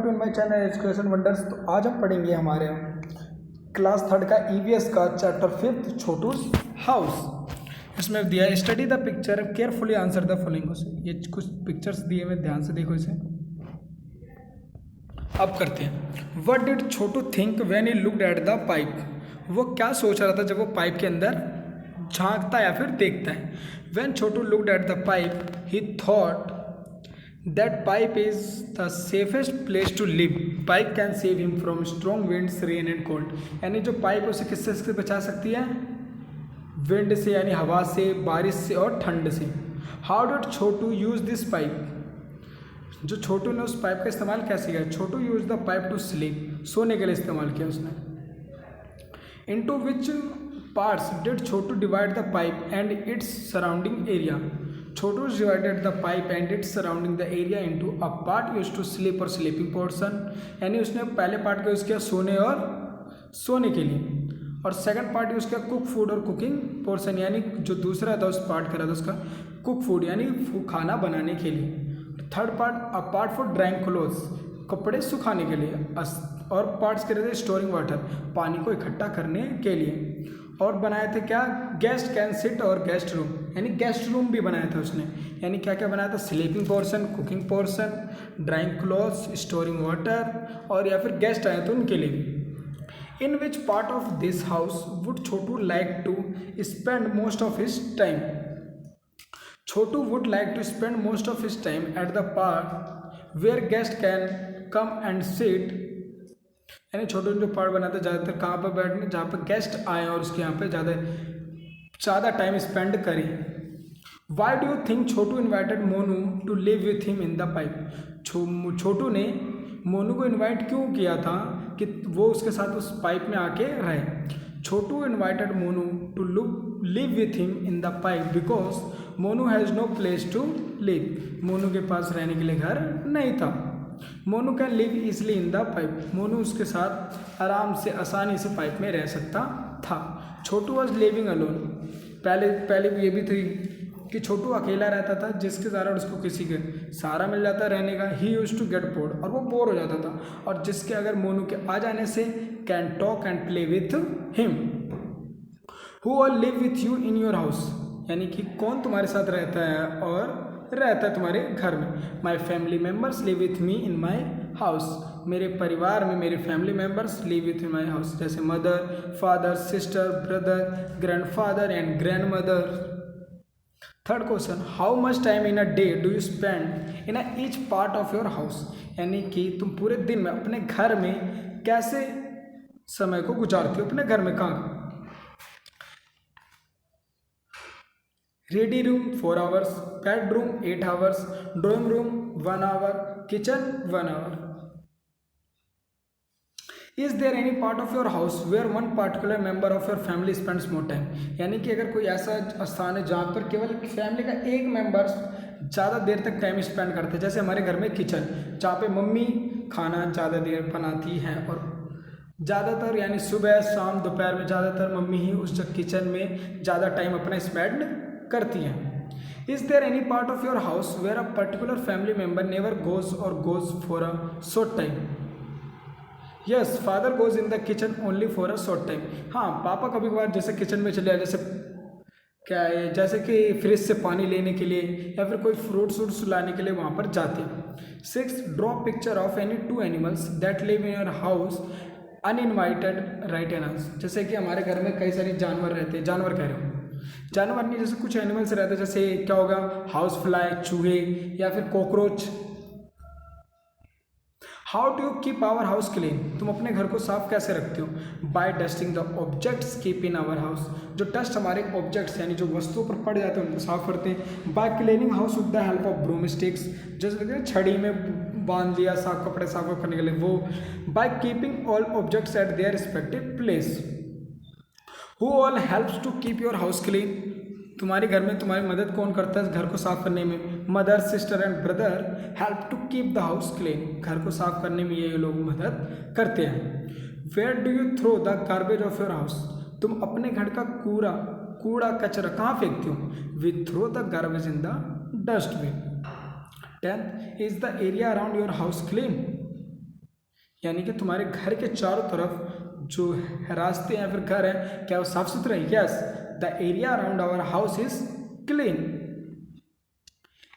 To my channel education wonders. तो आज हम पढ़ेंगे हमारे क्लास थर्ड का ईवीएस का चैप्टर 5 छोटूस हाउस। इसमें दिया है study the picture carefully answer the following question. ये कुछ पिक्चर्स दिए हुए, ध्यान से देखो इसे। अब करते हैं। What did Chhotu think when he looked at the pipe. वो क्या सोच रहा था जब वो पाइप के अंदर झांकता या फिर देखता है। When Chhotu looked at the pipe he thought that pipe is the safest place to live. Pipe can save him from strong winds, rain and cold. यानी जो पाइप उसे किससे बचा सकती है? विंड से यानी हवा से, बारिश से और ठंड से। How did Chhotu use this pipe? जो छोटू ने उस पाइप का इस्तेमाल कैसे किया? छोटू use the pipe to sleep. सोने के लिए इस्तेमाल किया उसने। Into which parts did Chhotu divide the pipe and its surrounding area? Chhotu divided the pipe and its surrounding the area into a part used to sleep और sleeping portion, यानी उसने पहले पार्ट को यूज़ किया सोने और सोने के लिए, और सेकंड पार्ट यूज़ किया कुक फूड और कुकिंग पोर्शन, यानी जो दूसरा था उस पार्ट का था उसका कुक फूड यानी खाना बनाने के लिए। Third part a part for drawing clothes, कपड़े सुखाने के लिए, और पार्ट्स के रहते स्टोरिंग वाटर, पानी को इकट्ठा करने के लिए। और बनाए थे क्या? गेस्ट कैन सिट और गेस्ट रूम, यानी गेस्ट रूम भी बनाया था उसने। यानी क्या क्या बनाया था? Sleeping portion, cooking portion, drying clothes, storing water, और या फिर गेस्ट आए तो उनके लिए भी। In which part of this house would Chhotu like to spend most of his time. Chhotu would like to spend most of his time at the part where guest can come and sit, यानी छोटू ने जो part बनाया था ज़्यादातर कहाँ पर बैठने, जहाँ पर गेस्ट आए और उसके यहाँ पे ज़्यादा टाइम स्पेंड करें। Why do you think Chhotu invited Monu to live with him in the pipe. Chhotu ने मोनू को इन्वाइट क्यों किया था कि वो उसके साथ उस पाइप में आके रहे। Chhotu invited Monu to live with him in the pipe because Monu has no place to live. Monu के पास रहने के लिए घर नहीं था। Monu can live easily in the pipe, Monu उसके साथ आराम से आसानी से पाइप में रह सकता था। छोटू वॉज लिविंग अलोन, पहले ये भी थी कि छोटू अकेला रहता था, जिसके कारण उसको किसी के सहारा मिल जाता रहने का। ही यूज टू गेट बोर्ड, और वो बोर हो जाता था, और जिसके अगर मोनू के आ जाने से can talk and play with him. Who all live with you in your house, यानी कि कौन तुम्हारे साथ रहता है और रहता है तुम्हारे घर में। My family members live with me in my house, मेरे परिवार में मेरे family members live with in my house, जैसे mother, father, sister, brother, grandfather and grand mother. Third question, how much time in a day do you spend in each part of your house, यानी कि तुम पूरे दिन में अपने घर में कैसे समय को गुजारते हो। अपने घर में कहाँ? Ready room 4 hours, bedroom 8 hours, drawing room 1 hour, kitchen 1 hour. Is there any part of your house where one particular member of your family spends more time, यानी कि अगर कोई ऐसा स्थान है जहाँ पर केवल फैमिली का एक मेंबर ज़्यादा देर तक टाइम स्पेंड करते हैं, जैसे हमारे घर में किचन, जहाँ पे मम्मी खाना ज़्यादा देर बनाती हैं, और ज़्यादातर यानी सुबह शाम दोपहर में ज़्यादातर मम्मी ही उस किचन में ज़्यादा टाइम अपना स्पेंड करती हैं। Is there any part of your house where a particular family member never goes for a short time. Yes, father goes in the kitchen only for a short time. हाँ, पापा कभी कभार जैसे kitchen में चले आए, जैसे क्या है, जैसे कि फ्रिज से पानी लेने के लिए या फिर कोई फ्रूट्स लाने के लिए वहाँ पर जाते हैं। 6, draw picture of any 2 animals that live in your house uninvited, right an answer. जैसे कि हमारे घर में कई सारे जानवर रहते हैं, जानवर कह रहे हो, जानवर नहीं, जैसे कुछ एनिमल्स रहते हैं, जैसे क्या होगा, हाउस फ्लाई, चूहे या फिर cockroach. How do you keep our house clean, तुम अपने घर को साफ कैसे रखते हो। By dusting the objects keep in our house, जो डस्ट हमारे ऑब्जेक्ट्स यानी जो वस्तुओं पर पड़ जाते हैं उनको साफ करते हैं। By cleaning house with the help of broom sticks, जैसे छड़ी में बांध लिया साफ कपड़े साफ करने के लिए वो। By keeping all objects at their respective place. Who all helps to keep your house clean, तुम्हारे घर में तुम्हारी मदद कौन करता है घर को साफ करने में। Mother, sister and brother help to keep the house clean, घर को साफ करने में ये लोग मदद करते हैं। Where do you throw the garbage of your house, तुम अपने घर का कूड़ा कचरा कहाँ फेंकते हो। We throw the garbage in the dustbin. 10, is the area around your house clean, यानी कि तुम्हारे घर के चारों तरफ जो रास्ते या फिर घर है क्या वो साफ सुथरे हैं? Yes, the area around our house is clean.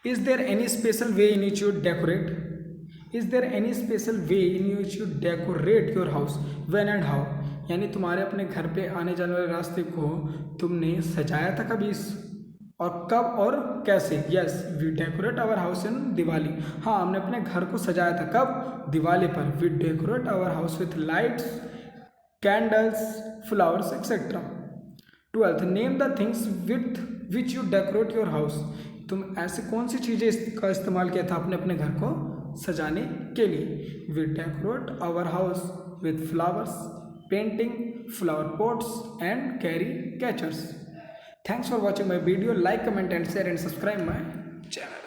Is there any special way in which you decorate? Is there any special way in which you decorate your house, when and how? यानी तुम्हारे अपने घर पे आने जाने वाले रास्ते को तुमने सजाया था कभी और कब और कैसे? Yes, we decorate our house in Diwali. हाँ, हमने अपने घर को सजाया था कब? दिवाली पर। We decorate our house with lights, candles, flowers etcetera. 12th, name the things with which you decorate your house. तुम ऐसी कौन सी चीज़ें का इस्तेमाल किया था अपने अपने घर को सजाने के लिए? We decorate our house with flowers, painting, flower pots and carry catchers. Thanks for watching my video. Like, comment and share and subscribe my channel.